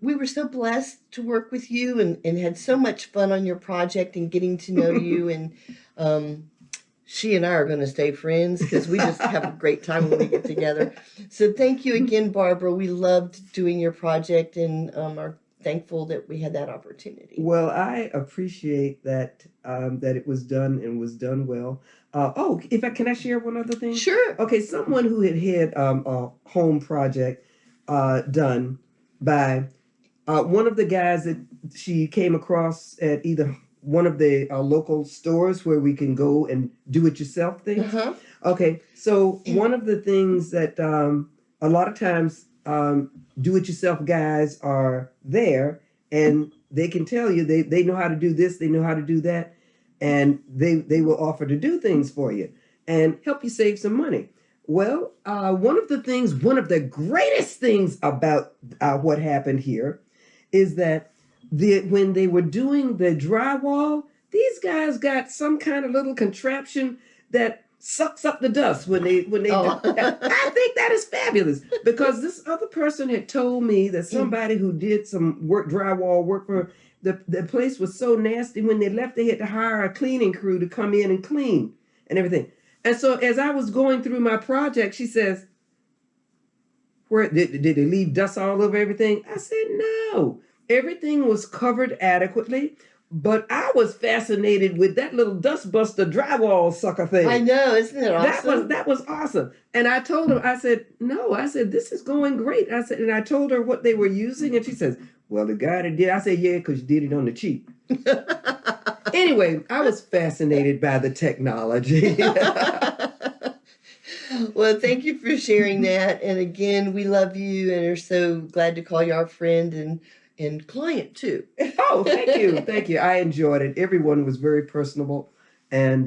we were so blessed to work with you and had so much fun on your project and getting to know you. And she and I are going to stay friends because we just have a great time when we get together. So thank you again, Barbara. We loved doing your project and are thankful that we had that opportunity. Well, I appreciate that that it was done and was done well. Can I share one other thing? Sure. Okay, someone who had a home project done by one of the guys that she came across at either one of the local stores where we can go and do it yourself things. Uh-huh. Okay, so one of the things that a lot of times do it yourself guys are there and they can tell you they know how to do this, they know how to do that, and they will offer to do things for you and help you save some money. Well, one of the greatest things about what happened here is that when they were doing the drywall, these guys got some kind of little contraption that sucks up the dust when they do. I think that is fabulous because this other person had told me that somebody who did some drywall work for the place was so nasty when they left they had to hire a cleaning crew to come in and clean and everything. And so as I was going through my project, she says, "Where did they leave dust all over everything?" I said, "No. Everything was covered adequately, but I was fascinated with that little dustbuster drywall sucker thing." I know, isn't it awesome? That was awesome. And I told her, I said, "No," I said, "this is going great." I said, and I told her what they were using, and she says, "Well, the guy that did," I said, "Yeah, because you did it on the cheap." Anyway, I was fascinated by the technology. Well, thank you for sharing that. And again, we love you and are so glad to call you our friend and client too. Oh, thank you. Thank you. I enjoyed it. Everyone was very personable. And